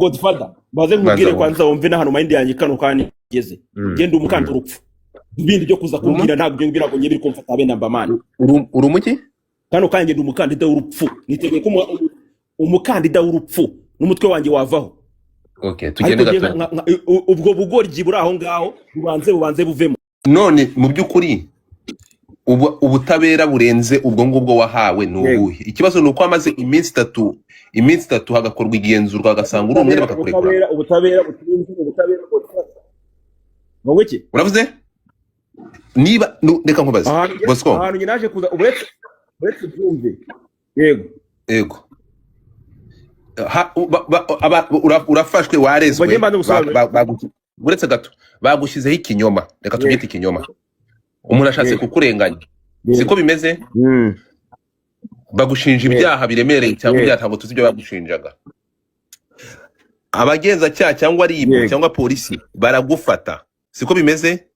Godfather baze nkubwire kwanza wumve na hano mind yanjye kano kandi geze genda umukanda urupfu ibindi byo kuza kumbwira ntabwo byo ngira ngo nyibiri kumfata abe namba man urumuki kano kandi ndi umukandida w'urupfu nitegeye ko umukandida w'urupfu n'umutwe wanjye wavaho. Okay, tugende gato ubwo bugoryi buri aho ngaho bubanze buvemo. None mu by'ukuri ubutabera burenze ubwo ngubwo wahawe n'ubuhe? Ikibazo nuko amaze iminsi 3 hagakorwa igenzurwa agasanga uri umwe bakakurekura. Ubutabera butinze ubutabera ngo iki uravuze niba reka nkubaze Bosco ahantu nyinaje kuza uretse byumve yego urafashwe warezwe uretse gato bagushizeho ikinyoma, reka tubyite ikinyoma, umuntu ashatse kukurenganya siko bimeze, bagushinja ibyaha biremereye cyangwa ibyatango tuzi ibyo bagushinjaga, abagenza cyaha cyangwa ribu cyangwa polisi baragufata siko bimeze,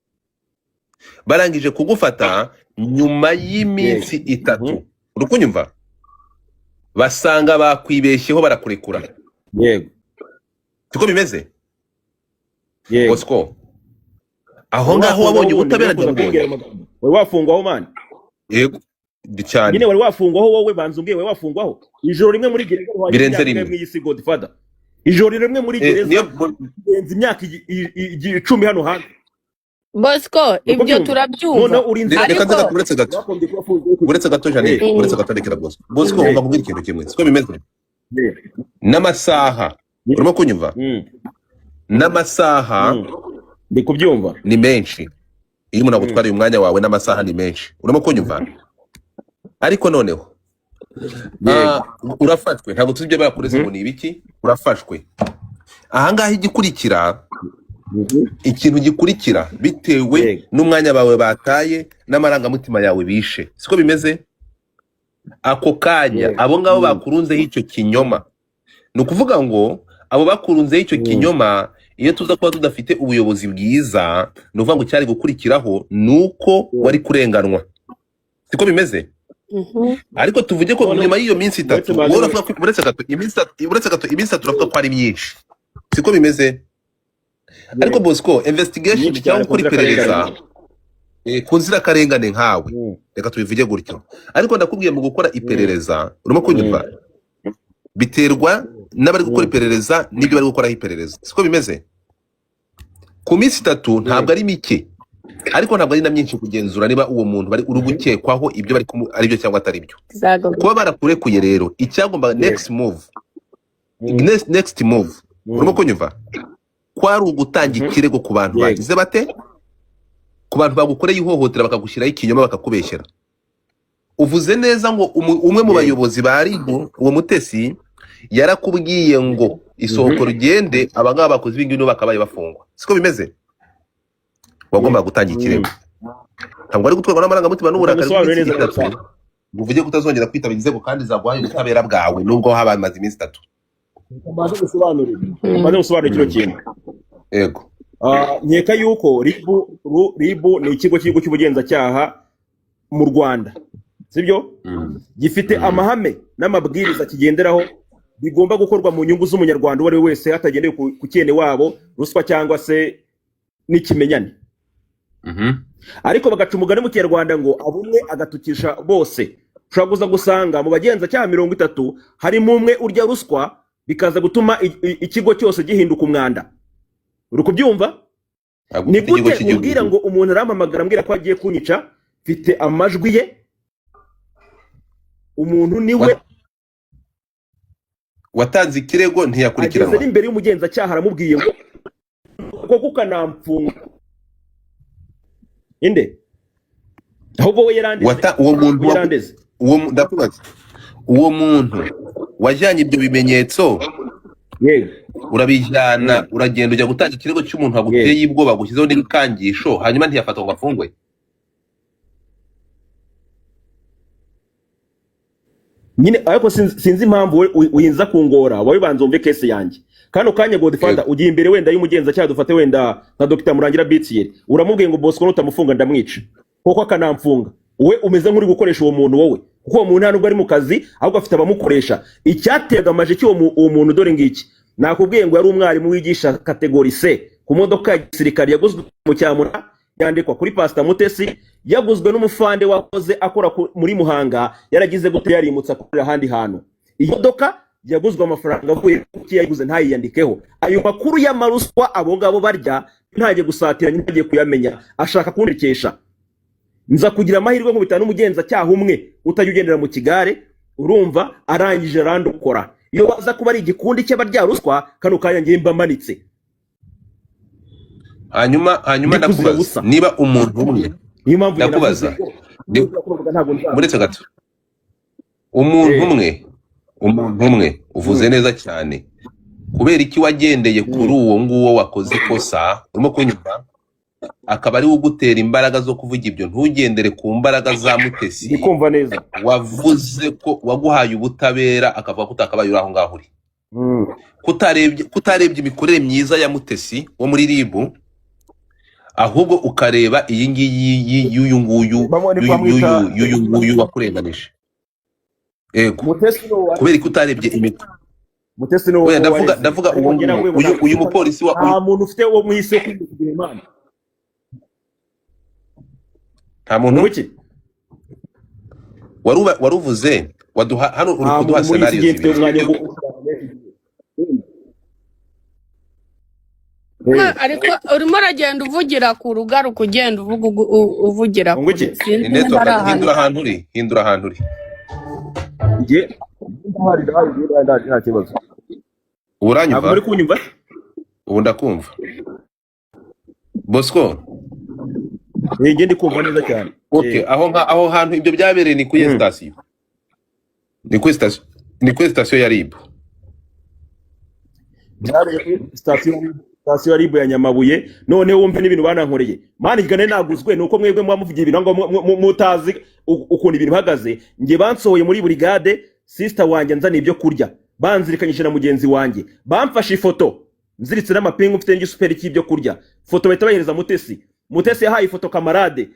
barangije kugufata nyuma y'iminsi 3 urukunyumva basanga bakwibeshyeho barakurekura siko bimeze Bosco aho ngaho wabonye ubutabera ndabonye wari wafungwaho man yego cyane nyine wari wafungwaho wowe banze umbwiye wari wafungwaho ijoro rimwe muri gereza birenze rimwe mw'isi Godfather ijoro rimwe muri gereza birenze imyaka 10 hano hanze Bosco ibyo turabyumva ariko uretse gato jane uretse gato rekera Bosco ngomba kubwira ikintu kimwe siko bimeze n'amasaha urimo kunyumva n'amasaha ndi kubyumva ni menshi iyo umuntu agutwariye umwanya wawe n'amasaha ni menshi urimo kunyumva ariko noneho urafashwe ntabwo tuzi ibyo bakureze ngo ni ibiki urafashwe ahangaha igikurikira ikintu gikurikira bitewe n'umwanya bawe bataye n'amarangamutima yawe bishe siko bimeze ako kanya abo ngabo bakurunzeho icyo kinyoma ni ukuvuga ngo abo bakurunzeho icyo kinyoma iyo tuza kuba tudafite ubuyobozi bwiza ni ukuvuga ngo cyari gukurikiraho nuko wari kurenganwa siko bimeze ariko tuvuge ko nyuma y'iyo minsi 3 uretse gato iminsi 3 uravuga ko ari myinshi siko bimeze ariko Bosco investigation cyangwa kuri perereza kunzira karengane nkawe reka tubivuge gutyo ariko ndakubwiye mu gukora iperereza urimo kunyumva biterwa n'abari gukora iperereza n'ibyo bari gukora iperereza siko bimeze ku minsi 3 ntabwo ari mike ariko ntabwo ari na myinshi kugenzura niba uwo muntu bari urugukekwaho ibyo bari ari byo cyangwa atari byo kuba barakurekuye rero icyagomba next move urimo kunyumva kwari ugutanga ikirego ku bantu bagize bate ku bantu bagukoreye ihohotera bakagushyiraho ikinyoma bakakubeshyera uvuze neza ngo umwe mu bayobozi bari uwo mutesi yarakubwiye ngo isohoko rugende abangaba bakoze ibingibi bakabaye bafungwa siko bimeze wagomba gutanga ikirego ntabwo ari gutwarwa n'amarangamutima n'uburakari uvuge kutazongera kwitaba inzego kandi zaguhaye ubutabera bwawe nubwo haba amaze iminsi 3 maze gusobanura kino kintu yego nkeka yuko ribu ni ikigo cy'ubugenzacyaha mu Rwanda sibyo gifite amahame n'amabwiriza kigenderaho bigomba gukorwa mu nyungu z'umunyarwanda uwo ari wese hatagendeye ku cyene wabo ruswa cyangwa se n'ikimenyane ariko bagaca umugani mu Kinyarwanda ngo abumwe agatukisha bose ushobora kuza gusanga mu bagenzacyaha 30 harimo umwe urya ruswa bikaza gutuma ikigo cyose gihinduka umwanda uri kubyumva ni gute ubwira ngo umuntu arampamagara ambwira ko agiye kunyica mfite amajwi ye umuntu niwe watanze ikirego ntiyakurikiranwa ageze imbere y'umugenzacyaha aramubwiye ngo koko kanamfunga inde ahubwo we yarandeze uwo ndakubaza uwo muntu wajyanye ibyo bimenyetso urabijyana uragenda ujya gutanga ikirego cy'umuntu waguteye ibwoba gushyizeho n'ibikangisho hanyuma ntiyafatwa ngo afungwe nyine ariko sinzi impamvu uyinza kungora wowe banza umve case yanjye kano kanya Godfather ugiye imbere wenda y'umugenzacyaha dufate wenda nka Dr Murangira Bitiye uramubwiye ngo Bosco nutamufunga ndamwica koko akanamfunga we umeze nk'uri gukoresha uwo muntu wowe kuko uwo muntu ntabwo ari mu kazi ahubwo afite abamukoresha icyatega amaje cy'uwo muntu dore ngiki nakubwiye ngo yari umwarimu wigisha kategori C ku modoka ya gisirikare yaguzwe mu Cyamura, yandikwa kuri Pastor Mutesi, yaguzwe n'umufande wakoze akora muri Muhanga, yaragize gute yarimutsa akorera ahandi hantu. Iyi modoka yaguzwe amafaranga avuye kuki yayiguze ntayiyandikeho. Ayo makuru y'amaruswa abo ngabo barya ntaje gusatira, ntaje kuyamenya, ashaka kundikesha. Nza kugira amahirwe ngo bitanu umugenza cyaha umwe utajya mu kigare, urumva arangije randukora. Iyo baza kuba ari igikundi cy'abarya ruswa, kano kanya ngiye mbamanitse. hanyuma ndakubaza niba umuntu umwe, ndakubaza muretse gato, umuntu umwe uvuze neza cyane, kubera iki wagendeye kuri uwo nguwo wakoze ikosa, urimo kunyumva, akaba ari ugutera imbaraga zo kuvuga ibyo, ntugendere ku mbaraga za Mutesi ndikumva neza wavuze ko waguhaye ubutabera akavuga ko utakabaye uri aho ngaho uri, kutarebye imikorere myiza ya Mutesi wo muri RIB, ahubwo ukareba iyi ngiyi y'uyu nguyu wakurenganije. Ego kubera ko utarebye imikorere Mutesi no ndavuga uyu mupolisi wa nta muntu ufite wo mwise kugira Imana, nta muntu wiki waruvuze waduha hano uri kuduha scenario ariko urimo uragenda uvugira ku rugaruka, ugenda uvugira ku hindura ahantu uri nta kibazo. uranyumva muri kunyumva ubu ndakumva Bosco? Ngende kumva neza cyane. Okay, aho hantu ibyo byabereye ni kuri station, ni kuri station ya RIB, byabereye kuri station ya RIB ya Nyamabuye. None wumve n'ibintu banankoreye mani, igane naguzwe nuko mwebwe mwamuvugiye ibintu ngo mutazi ukuntu ibintu bihagaze. Nge bansohoye muri brigade, sister wanjye nzana ibyo kurya, banzirikanyije na mugenzi wanjye, bamfashe ifoto nziritse n'amapingu mfite ngisuperi cy'ibyo kurya, foto bahita bahereza Mutesi yahaye ifoto kamarade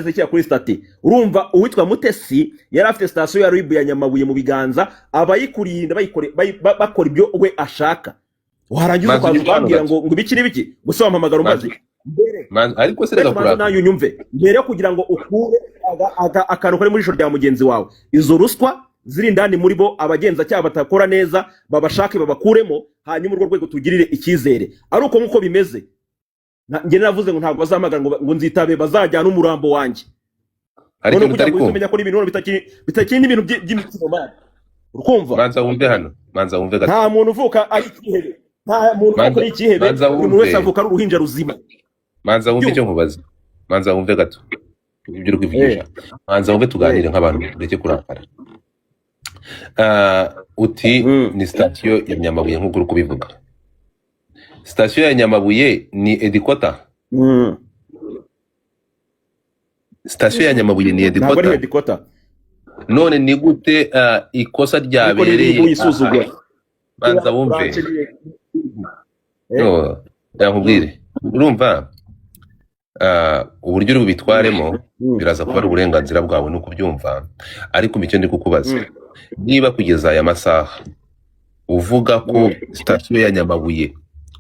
zikira kuri stati. Urumva uwitwa Mutesi yari afite station ya RIB ya Nyamabuye mu biganza, abayikurinda bakora ibyo we ashaka. Warangiza kwambira ngo biki gusa wampamagara umaze ariko se rega kuraka nayo nyumve mbere kugira ngo ukure akantu kari muri joro rya mugenzi wawe. Izo ruswa ziri ndani muri bo, abagenza cyaba batakora neza babashake babakuremo, hanyuma urwo rwego tugirire icyizere. Ari uko nkuko bimeze, nge navuze ngo ntabwo bazamagara ngo nzitabe, bazajyana umurambo wanjye. ariko mutari ko kumenya ko ibintu bitakindi ibintu by'imikino mari. Urukumva manza wumve gato, nta muntu uvuka ari ikihebe, nta muntu ukora ikihebe, umuntu wese avuka ari uruhinja ruzima. Manza wumve icyo nkubaza, manza wumve gato ibyo uri kwivugisha, manza wumve tuganire nk'abantu, ureke kurakara. Uti ni station ya Nyamabuye nk'uko uri kubivuga. Station ya Nyamabuye ni edikota. Station ya Nyamabuye ni edikota. None ni gute ikosa ryabereye? Banza wumve. Yakubwire. Urumva uburyo uri bubitwaremo biraza kuba ari uburenganzira bwawe no kubyumva, ariko icyo ndi kukubaza, niba kugeza aya masaha uvuga ko station ya Nyamabuye,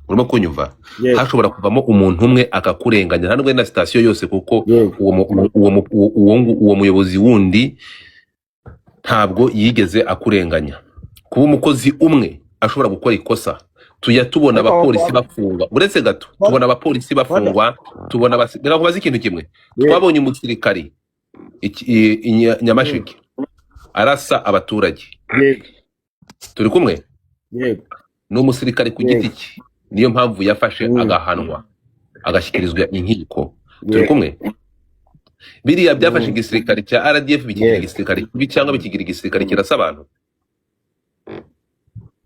urimo kunyumva, hashobora kuvamo umuntu umwe akakurenganya, nta nubwo na station yose, kuko uwo muyobozi wundi ntabwo yigeze akurenganya. Kuba umukozi umwe ashobora gukora ikosa, tubona abapolisi bafungwa, uretse gato tubona abapolisi bafungwa, tubona kubaza ikintu kimwe, twabonye umusirikari Nyamasheke arasa abaturage, turi kumwe, n'umusirikari ku giti cye, niyo mpamvu yafashe agahanwa agashyikirizwa inkiko, turi kumwe. Biriya byafashe igisirikare cya RDF bikigira igisirikare kibi cyangwa bikigira igisirikare kirasa abantu?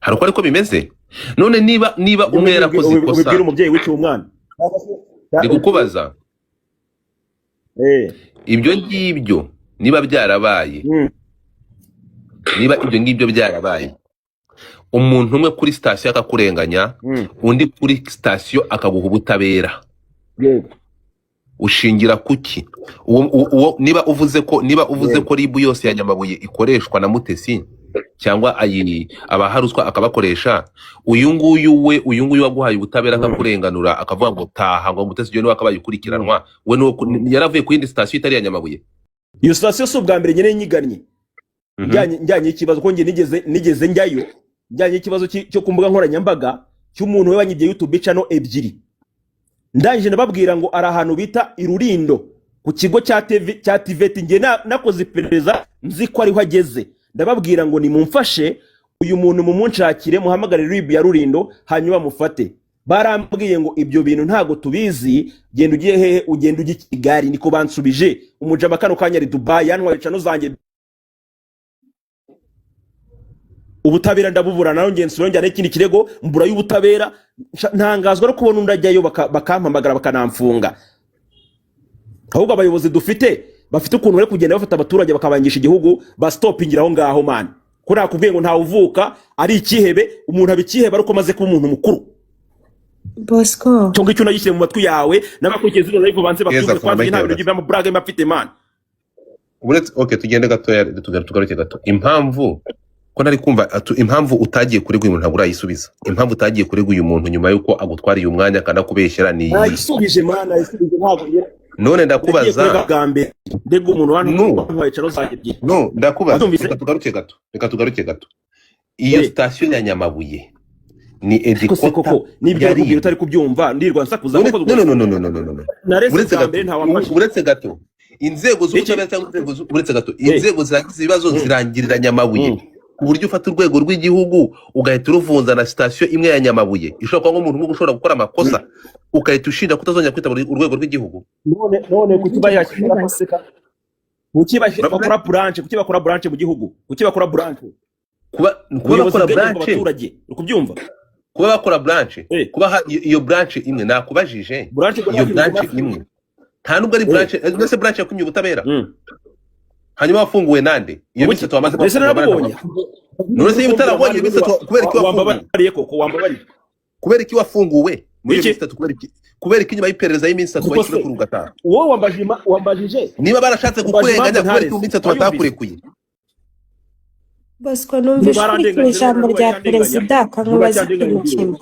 Hari uko ariko bimeze. None niba umwe yarakoze ikosa, ubibwira umubyeyi w'icyo umwana, ndi kukubaza ibyo ngibyo niba byarabaye, niba ibyo ngibyo byarabaye, umuntu umwe kuri station akakurenganya, undi kuri station akaguha ubutabera, ushingira kuki? Niba uvuze ko RIB yose ya Nyamabuye ikoreshwa na Mutesi, cyangwa abaharuswa akabakoresha, uyu nguyu waguhaye ubutabera akakurenganura akavuga ngo taha ngo Mutesi Jolly wakabaye ukurikiranwa, we yaravuye ku yindi station itari ya Nyamabuye. Iyo station si ubwa mbere nyene nyiganye njyanye ikibazo ko nge nigeze njyayo, njyanye ikibazo cyo kumbuga nkoranyambaga cy'umuntu we wanyibye YouTube channel ebyiri. Ndangije nababwira ngo ari ahantu bita Irurindo ku kigo cya TVT, nge nakoze iperereza nzi ko ariho ageze. Ndababwira ngo nimumfashe uyu muntu mumunshakire, muhamagare RIB ya Rurindo hanyuma mufate. Barambwiye ngo ibyo bintu ntago tubizi, genda ugiye hehe, ugenda ugiye Kigali. Niko bansubije. Umujama kano kanya ari Dubai, yanwaye channel zanjye. Ubutabera ndabubura naho ngensuro njyane ikindi kirego mbura y'ubutabera, ntangazwa no kubona undajyayo bakampamagara bakanamfunga. Ahubwo abayobozi dufite bafite ukuntu bari kugenda bafata abaturage bakabangisha igihugu, ba stopingira aho ngaho man. Ko nakubwiye ngo nta uvuka ari ikihebe, umuntu abikihebe ariko maze kuba umuntu mukuru. Bosco cyo ngicyo nagishyire mu matwi yawe n'abakurikiza ino live banze babyumve kwanze nta bintu by'ibya mu brage mafite man. Okay, tugende gatoya tugaruke gato. Impamvu ko nari kumva impamvu utagiye kuregwa uyu muntu ntabwo urayisubiza. Impamvu utagiye kuregwa uyu muntu nyuma yuko agutwariye umwanya kana kubeshyera ni ayisubije man, ayisubije ntabwo yera. None ndakubaza ndego umuntu wantwaye channel zanjye. No, ndakubaza reka tugaruke gato. Iyo station ya Nyamabuye ni edikota nibyo kubwira utari kubyumva ndirwa nsakuza ko no. Uretse gato inzego z'ubutabera cyangwa uretse gato inzego zagize ibibazo zirangirira Nyamabuye ku buryo ufata urwego rw'igihugu ugahita uruvunza na station imwe ya Nyamabuye. Ishobora kuba nk'umuntu ushobora gukora amakosa ukahita ushinja kutazongera kwita urwego rw'igihugu. None kukiba yashyira amaseka, kukiba bakora branch mu gihugu, kukiba bakora branch, kuba bakora branch ukubyumva, kuba bakora branch, kuba iyo branch imwe nakubajije, iyo branch imwe nta nubwo ari branch, ndetse branch yakumye ubutabera hanyuma wafunguwe nande iyo minsi twamaze kubona. None se utarabonye minsi kubera iki wambabariye koko wambabariye, kubera iki wafunguwe muri minsi kubera iki nyuma y'iperereza y'iminsi 3 wayishure ku rugata. Wowe wambajije niba barashatse kukurenganya kubera iki minsi 3 batakurekuye. Bosco numvise ko ijambo rya perezida kankubaza ikintu.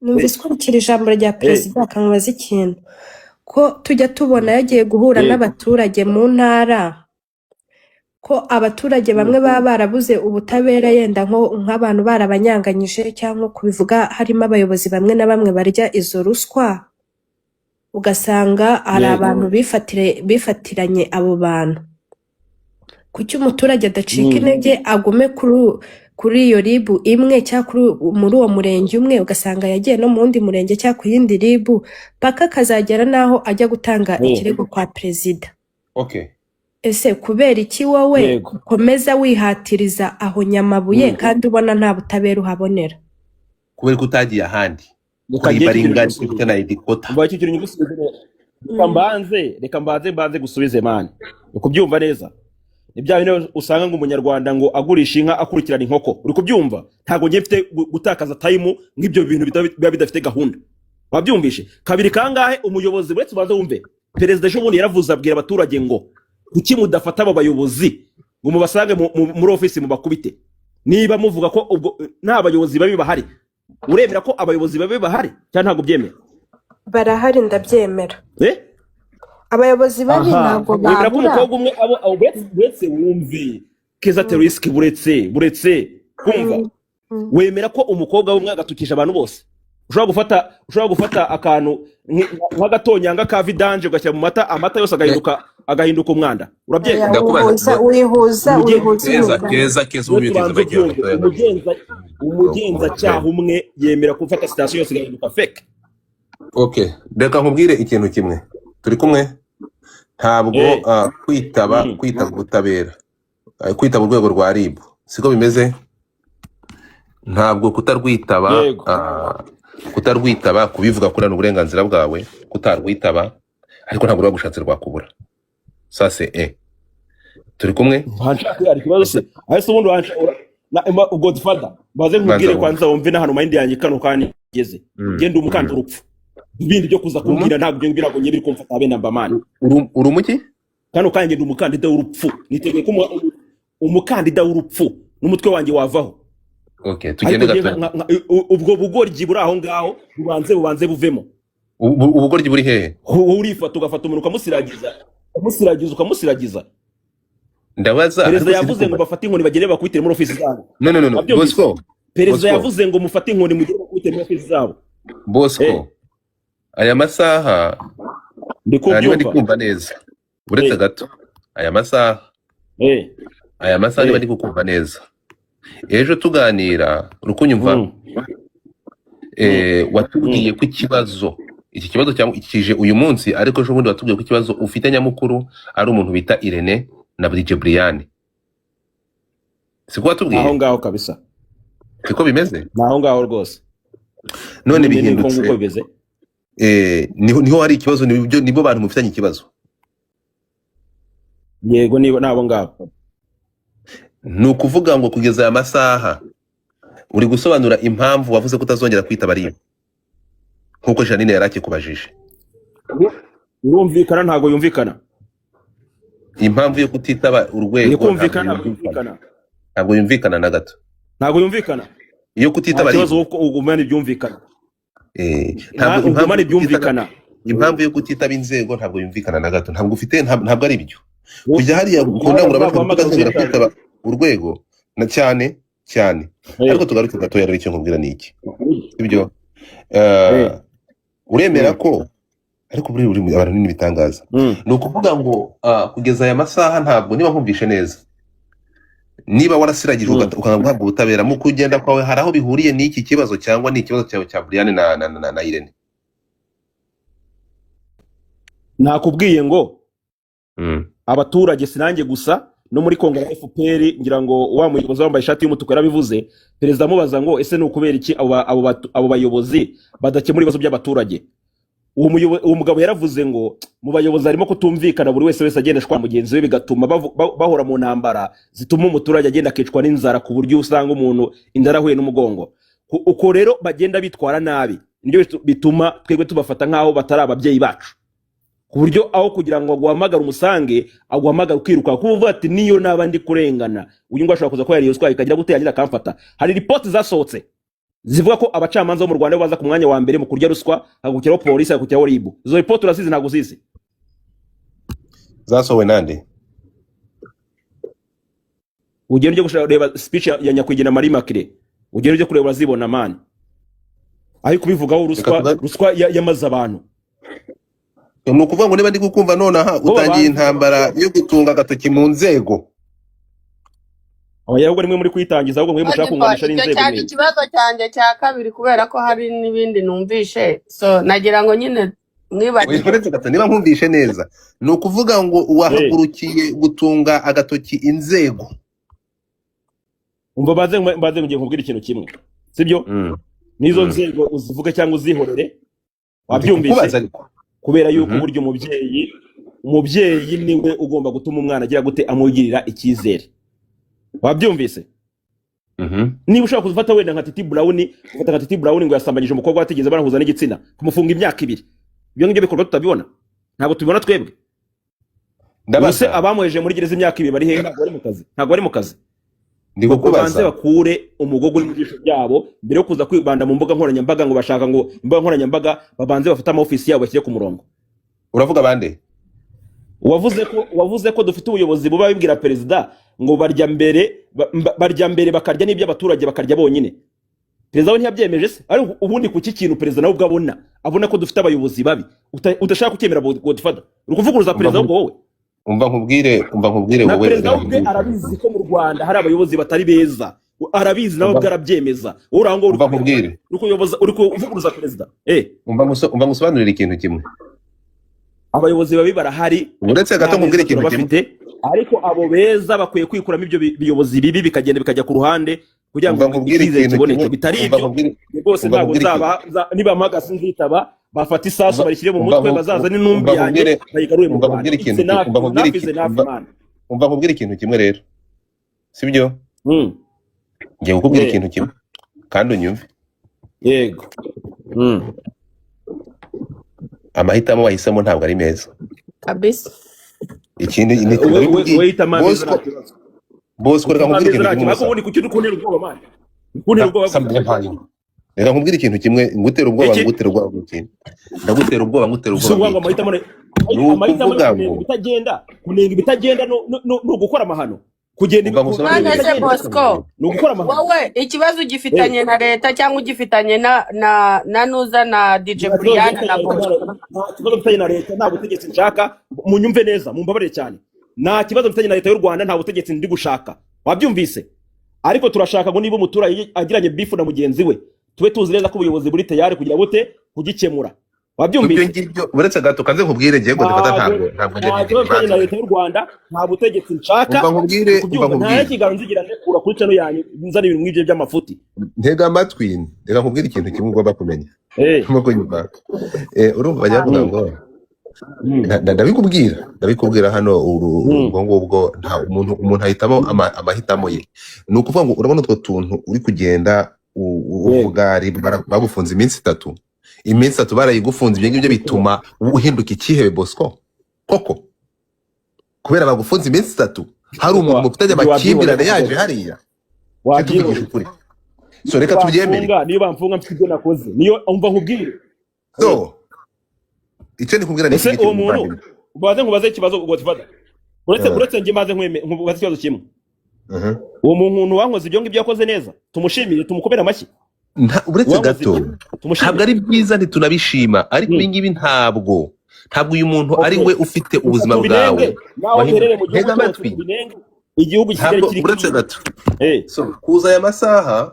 Numvise ko ijambo rya perezida kankubaza ikintu ko tujya tubona yagiye guhura n'abaturage mu ntara, ko abaturage bamwe baba barabuze ubutabera yenda nk'abantu barabanyanganyije cyangwa kubivuga harimo abayobozi bamwe na bamwe barya izo ruswa, ugasanga hari abantu bifatiranye abo bantu. Kuki umuturage adacika intege agume kuri iyo RIB imwe cyangwa muri uwo murenge umwe, ugasanga yagiye no mu wundi murenge cyangwa ku yindi RIB paka kazagera naho ajya gutanga ikirego kwa perezida. Okay. Ese kubera iki wowe ukomeza wihatiriza aho Nyamabuye kandi ubona nta butabera uhabonera? Kubera ko utagiye ahandi ukayibaringana ifite na edikota. Mva cyo nyigusubize. Reka mbanze gusubize man. Ukubyumva neza. Nibya bine usanga ngo umunyarwanda ngo agurisha inka akurikirana inkoko. Uri kubyumva? Ntago ngiye mfite gutakaza time nk'ibyo bintu biba bidafite gahunda. Wabyumvishe? Kabiri kangahe umuyobozi wese baza wumve. Perezida Jomoni yaravuze abwira abaturage ngo kuki mudafata abo bayobozi ngo mubasange muri office mubakubite. Niba muvuga ko ubwo nta bayobozi babi bahari, uremera ko abayobozi babi bahari cyangwa ntago byemera? Barahari, ndabyemera. Abayobozi babi ntago babura. Ko umukobwa umwe abo wese wumve Keza Terrorist buretse kumva. Wemera ko umukobwa umwe agatukisha abantu bose? Ushobora gufata akantu nk'agatonyanga ka vidanje ugashyira mu mata, amata yose agahinduka umwanda. Urabyemera? Wihuza Keza umugenza cyaha umwe yemera gufata station yose igahinduka fake. Okay, reka nkubwire ikintu kimwe. Turi kumwe? Ntabwo kwitaba ubutabera, kwitaba urwego rwa RIB siko bimeze. Ntabwo kutarwitaba kubivuga kurana uburenganzira bwawe, kutarwitaba ariko ntabwo bagushatse rwakubura. Sase turi kumwe? Nshaka ari kibazo se ahise ubundi wanca na Godfather baze nkubwire kwanza wumve n'ahantu mind yanjye kano kandi geze genda umukanda urupfu. Ibindi byo kuza kumbwira ntabwo ngira ngo nyibiri kumfata abe namba man. Urumuki? Kano kandi ndi umukandida w'urupfu. Nitegeye ko umukandida w'urupfu n'umutwe wanjye wavaho. Okay, tugende Ariko gato. ubwo bugoryi buri aho ngaho bubanze buvemo. Ubugoryi buri hehe? Urifata ugafata umuntu ukamusiragiza. Ndabaza. Perezida yavuze ngo bafate inkoni bagere bakubitire muri ofisi zabo. No. Bosco. Perezida yavuze ngo mufate inkoni mugere bakubitire muri ofisi zabo. Bosco. Aya masaha ndi kumva neza. Uretse gato. Aya masaha niba ndi kukumva neza. Ejo tuganira rukunyumva. Watubwiye ko ikibazo iki kibazo cyamukije uyu munsi, ariko ejo bundi watubwiye ko ikibazo ufite nyamukuru ari umuntu bita Irene na Bridget Brian. Siko watubwiye? Aho ngaho kabisa. Siko bimeze? Naho ngaho rwose. None bihindutse. Niho hari ikibazo, nibo bantu mufitanye ikibazo. Yego nabo ngaho. Nukuvuga ngo kugeza aya masaha uri gusobanura impamvu wavuze ko utazongera kwitaba ari nkuko Janine yarake kubajije. Urumvikana ntago yumvikana. Impamvu yo kutitaba urwego ntabwo yumvikana na gato. Ntago yumvikana. Iyo kutitaba ari ikibazo ugumana ibyumvikana. Ntabwo byumvikana. Impamvu yo kutitaba inzego ntabwo yumvikana na gato. Ntabwo ari ibyo. Kujya hariya kundangura bakazongera kwitaba urwego na cyane. Ariko tugaruke gato yari icyo nkubwira niki. Ibyo uremera ko ariko buri abantu nini bitangaza. Nukuvuga ngo kugeza aya masaha ntabwo niba nkumvishe neza. Niba warasiragije ukahabwa ubutabera mu kugenda kwawe hari aho bihuriye n'iki kibazo cyangwa ni ikibazo cyawe cya Brian na Irene. Nakubwiye ngo abaturage sinange gusa no muri Kongo ya FPR ngira ngo wa muyobozi wambaye ishati y'umutuku yarabivuze. Perezida amubaza ngo ese n'ukubera iki abo bayobozi badakemura ibibazo by'abaturage. Uwo mugabo yaravuze ngo mu bayobozi harimo kutumvikana, buri wese agenda ashwa mugenzi we, bigatuma bahora mu ntambara zituma umuturage agenda akicwa n'inzara ku buryo usanga umuntu indara ahuye n'umugongo. Uko rero bagenda bitwara nabi, nibyo bituma twebwe tubafata nkaho batari ababyeyi bacu, ku buryo aho kugira ngo aguhamagara umusange aguhamagara ukiruka kuvuga ati niyo nabandi kurengana uyu ngo ashobora kuza ko yari yoswa ikagira gute yagira akamfata. Hari report zasohotse zivuga ko abacamanza bo mu Rwanda baza ku mwanya wa mbere mu kurya ruswa, hagukiraho polisi, hagukiraho RIB. Izo report urazizi ntago uzizi? Zasohowe nande? Ugenda uje gushaka reba speech ya Nyakwigendera Marie Makire, ugenda uje kureba urazibona man. Aho kubivugaho ruswa yamaze abantu. Nukuvuga ngo niba ndi kukumva nonaha utangiye intambara yo gutunga agatoki mu nzego. Oya, ubwo nimwe muri kwitangiza, ahubwo mwe mushaka kunganisha n'inzego. Cyane ikibazo cyanjye cya kabiri kubera ko hari n'ibindi numvishe, so nagira ngo nyine niba nkumvishe neza nukuvuga ngo wahagurukiye gutunga agatoki inzego. Umva baze ngiye nkubwira ikintu kimwe, sibyo? Nizo nzego uzivuga cyangwa uzihorere, wabyumvise? Kubera yuko buryo umubyeyi niwe ugomba gutuma umwana agira gute amugirira icyizere. Wabyumvise? Niba ushaka kuzufata wenda nka Titi Brown, ufata nka Titi Brown ngo yasambanyije umukobwa wategeze banahuza n'igitsina, kumufunga imyaka 2. Ibyo ngibyo bikorwa tutabibona. Ntago tubibona twebwe. Ndabase abamuheje muri gereza imyaka 2 bari hehe? Ntago bari mu kazi. Ndiko kubanze bakure umugogo n'ijisho byabo mbere yo kuza kwibanda mu mbuga nkoranyambaga ngo bashaka ngo imbuga nkoranyambaga babanze bafata ama office yabo bashyire ku murongo. Uravuga bande? Wavuze ko dufite ubuyobozi buba bibwira perezida ngo barya mbere bakarya n'ibyo abaturage bakarya bonyine. Perezida we ntiyabyemeje se? Ari ubundi kuki kintu perezida nawe abona ko dufite abayobozi babi udashaka kukemera Godfather. Urukuvuguruza perezida wowe. Umva nkubwire wowe. Perezida we arabizi ko mu Rwanda hari abayobozi batari beza. Arabizi nawe bwarabyemeza. Urango umva nkubwire. Uri kuvuguruza perezida. Umva musobanurira ikintu kimwe. Abayobozi babi barahari. Uretse gato nkubwire ikintu kimwe. Ariko abo beza bakwiye kwikuramo ibyo biyobozi bibi bikajya ku ruhande kugira ngo nkubwire kiboneke. Bitari ibyo rwose ntabwo niba mpagase nzitaba bafata isasu barishyire mu mutwe bazaza n'intumbi yanjye bayigaruye mu Rwanda. Umva nkubwire ikintu kimwe rero, sibyo? Ngiye kukubwira ikintu kimwe kandi unyumve. Yego. Amahitamo wahisemo ntabwo ari meza kabisa. Ikindi Bosco reka nkubwire ikintu kimwe ariko ubundi kuki dukunira ubwoba mani dukunira ubwoba reka nkubwire ikintu kimwe ngutera ubwoba ngutera ubwoba gute ndagutera ubwoba ngutera ubwoba amahitamo bitagenda kunenga ibitagenda no gukora amahano kugenda none Bosco no gukora amahano wowe ikibazo gifitanye na leta cyangwa ugifitanye na Nuza na DJ Brian na Bosco ikibazo bitanye na leta nta butegetsi nshaka munyumve neza mumbabarire cyane nta kibazo bitanye na leta y'u Rwanda nta butegetsi ndi gushaka wabyumvise ariko turashaka ngo niba umuturage agiranye bifu na mugenzi we tube tuzi neza ko ubuyobozi buri tayari kugira gute kugikemura wabyumvise uretse gato kanze nkubwire ngiye ngo ndifata ntabwo na leta y'u Rwanda nta butegetsi nshaka nta kiganza nzigira nekura kuri cano yanyu nzana ibintu mwije by'amafuti ntega amatwi reka nkubwire ikintu kimwe ugomba kumenya nkuko nyuma urumva banyavuga ngo ndabikubwira hano ubwo ngubwo nta umuntu ahitamo amahitamo ye ni ukuvuga ngo urabona utwo tuntu uri kugenda uvuga bagufunze iminsi 3 iminsi 3 barayigufunze ibyo ngibyo bituma uhinduka ikihebe Bosco koko kubera bagufunze iminsi 3 hari umuntu mufitanye amakimbirane yaje hariya wagiye ukuri so reka tubyemere niba mfunga mfite ibyo nakoze niyo umva nkubwire so icyo ni kubwira niki uwo muntu nkubaze ikibazo Godfather uretse nge maze nkubaze ikibazo kimwe uwo muntu wankoze ibyo ngibyo yakoze neza tumushimire tumukomera amashyi uretse gato ntabwo ari byiza ntitunabishima ariko ibi ngibi ntabwo uyu muntu ari we ufite ubuzima bwawe ntega amatwi igihugu kigali kiri uretse gato so kuza aya masaha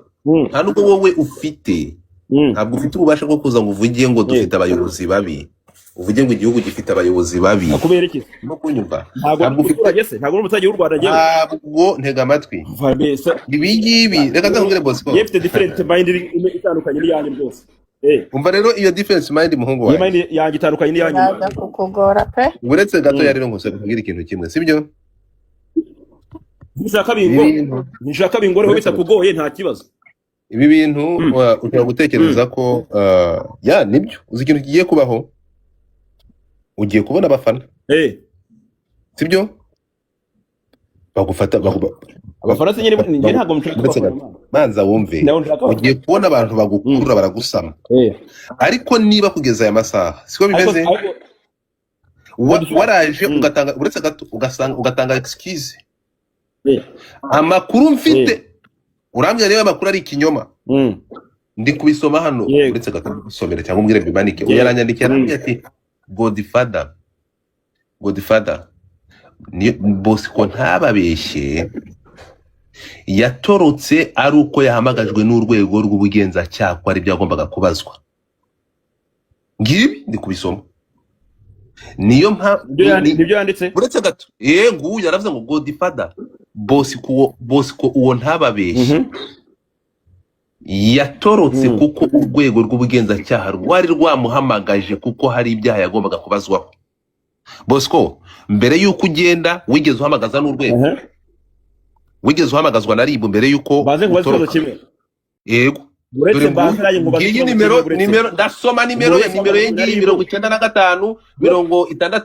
nta nubwo wowe ufite ntabwo ufite ububasha bwo kuza ngo uvuge ngo dufite abayobozi babi uvuge ngo igihugu gifite abayobozi babi akubera iki no kunyumva ntabwo ufite ntabwo umuturage w'u Rwanda ngewe ntabwo ntega amatwi ibi ngibi reka ndakubwire Bosco yefite different mind itandukanye n'yanyu byose umva rero iyo difference mind muhungu wawe mind yanjye itandukanye n'yanyu kukugora pe uretse gato yari no nguse kubwira ikintu kimwe sibyo nishaka bingoreho bitakugoye nta kibazo ibi bintu ushobora gutekereza ko nibyo uzi ikintu kigiye kubaho ugiye kubona abafana sibyo bagufata abafana se nyine ntabwo mshaka manza wumve ugiye kubona abantu bagukurura baragusama ariko niba kugeza aya masaha siko bimeze waraje ugatanga uretse gato ugatanga excuse amakuru mfite urambye rero amakuru ari ikinyoma ndi kubisoma hano uretse gato gusomera cyangwa umbwire bimanike uyaranyandikiye arambye ati Godfather ni Bosco ntababeshye yatorotse ari uko yahamagajwe n'urwego rw'ubugenzacyaha ko ari byagombaga kubazwa ngibi ndi kubisoma niyo nibyo yanditse uretse gato nguyu yaravuze ngo Godfather Bosco uwo ntababeshye yatorotse kuko urwego rw'ubugenzacyaha rwari rwamuhamagaje kuko hari ibyaha yagombaga kubazwaho Bosco mbere yuko ugenda wigeze uhamagaza n'urwego wigeze uhamagazwa na RIB mbere yuko baze kubaza kimwe yego iyi nimero ndasoma nimero ye ngiyi 95 68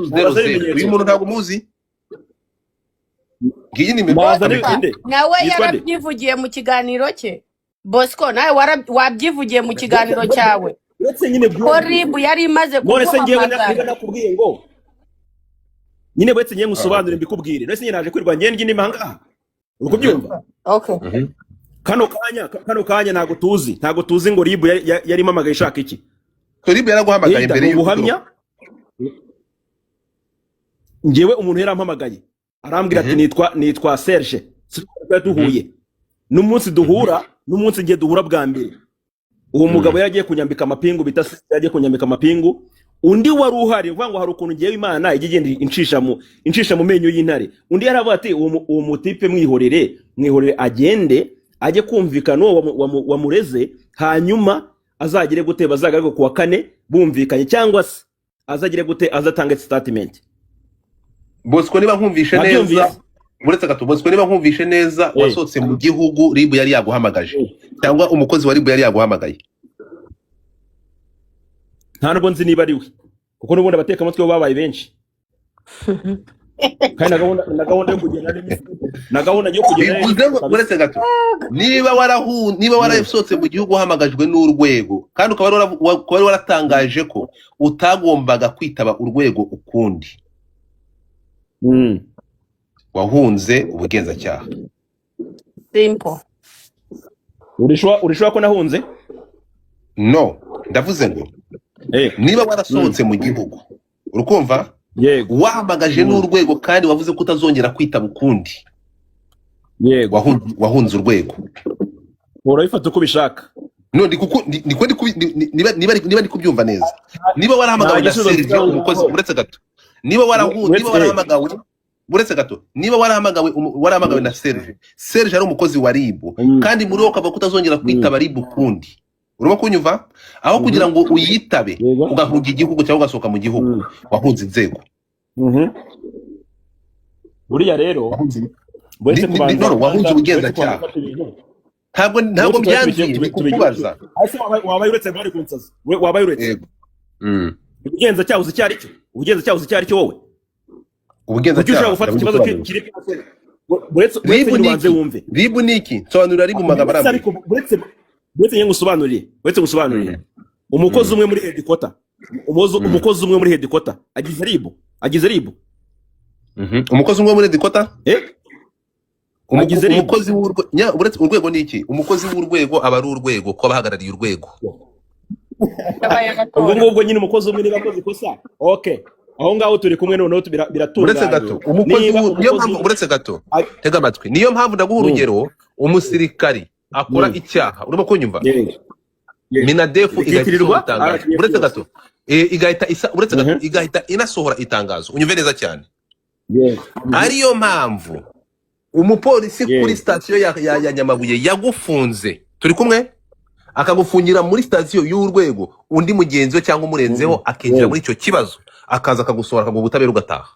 600 uyu muntu ntabwo muzi ngiyi nimero nawe yarabyivugiye mu kiganiro cye Bosco nawe wabyivugiye mu kiganiro cyawe ko RIB yari imaze kuguhamagara nakubwiye ngo nyine bwetse ngiye ngusobanurire mbikubwire nese nyine naje kwirwa ngiye ngine impanga uko byumva okay kano kanya ntago tuzi ngo RIB yari impamagaye ishaka iki RIB yaraguhamagaye mbere y'ubuhamya ngewe umuntu yarampamagaye arambwira ati nitwa Serge duhuye n'umunsi duhura n'umunsi ngiye duhura bwa mbere uwo mugabo yagiye kunyambika amapingu bita yagiye kunyambika amapingu undi wari uhari uvuga ngo hari ukuntu ngiye Imana igigenda incisha mu menyo y'intare undi yaravuga ati uwo mutipe mwihorere agende ajye kumvikana wamureze hanyuma azagire gute bazagaruka kuwa 4 bumvikanye cyangwa se azagire gute azatanga statement Bosco niba nkumvishe neza uretse gato Bosco niba nkumvishe neza wasotse mu gihugu RIB yari yaguhamagaje cyangwa umukozi wa RIB yari yaguhamagaye nta nubwo nzi niba ari we kuko nubundi abateka mutwe babaye benshi kandi na gahunda yo kugenda na gahunda yo kugenda bivuze ngo uretse gato niba warasohotse mu gihugu uhamagajwe n'urwego kandi ukaba waratangaje ko utagombaga kwitaba urwego ukundi wahunze ubugenzacyaha. Simple. urishwa ko nahunze? No, ndavuze ngo niba warasohotse mu gihugu urukumva yego wahamagaje n'urwego kandi wavuze ko utazongera kwitaba ukundi yego wahunze urwego urabifata uko bishaka. No niba ndi kubyumva neza, niba warahamagawe na Serge umukozi uretse gato, niba warahamagawe uretse gato, niba warahamagawe na Serge ari umukozi wa RIB kandi muri wo ukaba kutazongera kwitaba RIB ukundi, urimo kunyumva, aho kugira ngo uyitabe ugahunga igihugu cyangwa ugasohoka mu gihugu wahunze inzego. Buriya rero wahunze ubugenzacyaha. Ntabwo byanzuye kukubaza. Wabaye uretse bari kunsaza. Wabaye uretse. Ubugenzacyaha uzi cyari cyo? Ubugenzacyaha uzi cyari cyo wowe? Ubugenzacyaha ufata ikibazo kiri uretse nibanze wumve. RIB niki? Sobanurira RIB magabaramba. Uretse ngusobanurire. Umukozi umwe muri headquarter. Umukozi umwe muri headquarter agize RIB. Umukozi umwe muri headquarter? Umukozi urwego ni iki? Umukozi w'urwego aba ari urwego ko abahagarariye urwego. Ubwo nyine umukozi umwe niba akoze ikosa. Okay. Aho ngaho turi kumwe noneho biratunganye. Uretse gato, uretse gato. Tega amatwi. Niyo mpamvu ndaguha urugero, umusirikari akora icyaha. Urimo kunyumva? Minadefu igahita itangazo. Uretse gato. Igahita inasohora itangazo. Unyumve neza cyane. Ariyo mpamvu umupolisi kuri station ya Nyamabuye yagufunze, turi kumwe, akagufungira muri station y'urwego, undi mugenzi we cyangwa umurenzeho akinjira muri icyo kibazo, akaza akagusohora akagubutabera ugataha.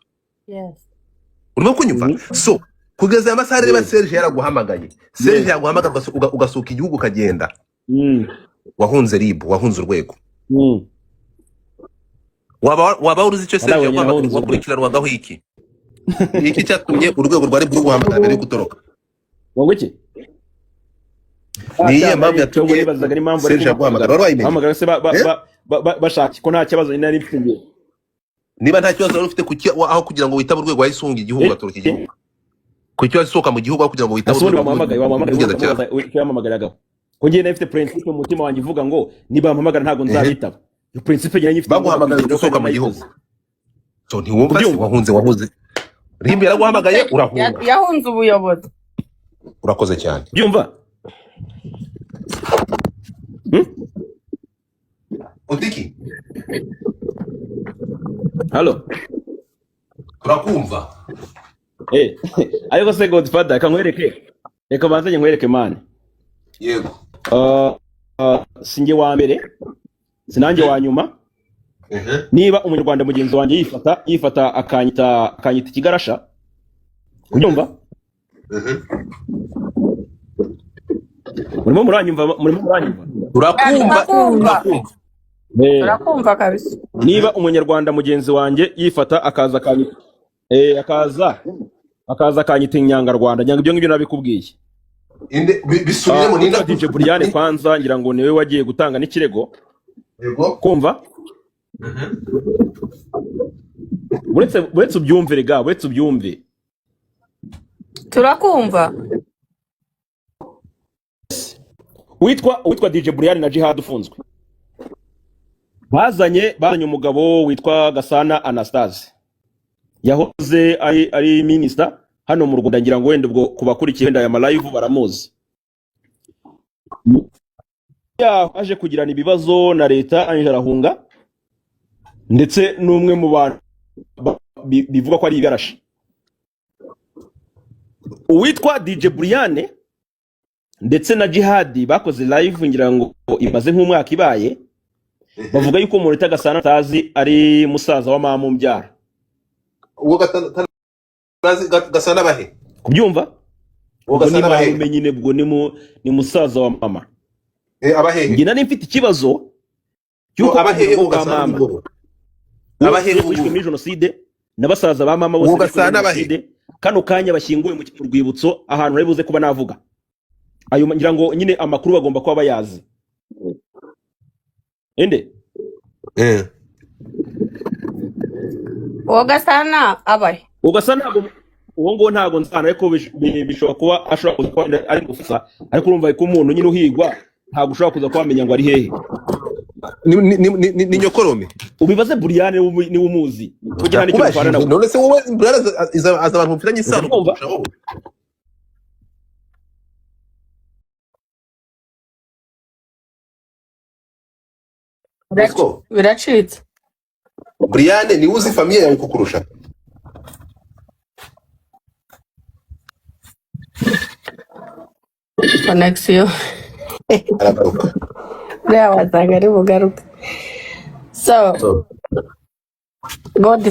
Urimo kunyumva? So kugeza amasaha reba Serge yaraguhamagaye, Serge yaguhamagara ugasuka igihugu ukagenda, wahunze RIB, wahunze urwego. Waba uruzi icyo Serge yaguhamagara wakurikiranwagaho iki? Iki cyatumye urwego rwari bw'uguhamagara mbere yo gutoroka. Wowe iki? Niye mpamvu yatumye Serge yaguhamagara wari wayimenye. Hamagara se bashaka ko nta kibazo nari mfite. Niba nta kibazo wari ufite aho kugira ngo witabe urwego wayisunga igihugu gatoroka igihugu. Kuki wasohoka mu gihugu aho kugira ngo witabe urwego wamamagaye wamamagaragaho. Ko ngiye nafite principle mu mutima wanjye uvuga ngo niba mpamagara ntago nzabitaba. Iyo principle ngiye nyifite baguhamagara gusohoka mu gihugu. So ntiwumva wahuze. RIB yaraguhamagaye urahunga. Yahunze ubuyobozi. Urakoze cyane. Byumva? Utiki? Halo. Turakumva. Ariko se Godfather kankwereke. Reka banze nkwereke man. Yego. Singe wa mbere. Sinange wa nyuma. Niba umunyarwanda mugenzi wanjye yifata akanyita ikigarasha, unyumva? Murimo muranyumva? Turakumva kabisa. Niba umunyarwanda mugenzi wanjye yifata akaza akanyita inyangarwanda, nyanga ibyo ngibyo nabikubwiye. Bisubiremo ninda DJ Brian kwanza ngira ngo niwe wagiye gutanga n'ikirego. Yego. Kumva? Uretse ubyumve ga, uretse ubyumve. Turakumva. Witwa DJ Brian na Jihad ufunzwe. Bazanye umugabo witwa Gasana Anastase. Yahoze ari minister hano mu Rwanda, ngira ngo wenda ubwo kubakurikiye wenda ya live baramuzi. Aje kugirana ibibazo na leta anjarahunga, ndetse n'umwe mu bantu bivuga ko ari igarasha. Uwitwa DJ Brian ndetse na Jihad bakoze live ngira ngo imaze nk'umwaka ibaye, bavuga yuko umuntu itagasana tazi ari musaza wa mama umbyara. Uwo Gasana bahe kubyumva? Uwo Gasana bahe nyine bwo ni musaza wa mama. Abahe ngira ni mfite ikibazo yuko abahe uwo Gasana abahe wishwe muri jenoside n'abasaza ba mama uwo bose bishwe Gasana muri abahe jenoside kano kanya bashyinguye mu rwibutso ahantu bari buze kuba navuga ayo ngira ngo nyine amakuru bagomba kuba bayazi ende uwo Gasana abahe Gasana ntabwo uwo ngo ntabwo nzana ariko bishobora kuba ashobora kuba ari gufusa ariko urumva ko umuntu nyine uhigwa ntabwo ushobora kuza kubamenya ngo ari hehe ni nyokorome ubibaze Brian ni umuzi kugira n'icyo bifana nawe none se wowe aza abantu mufitanye isano biracitse Brian ni uzi famiye yawe kukurusha connection aragaruka buriya wasanga ari bugaruka so God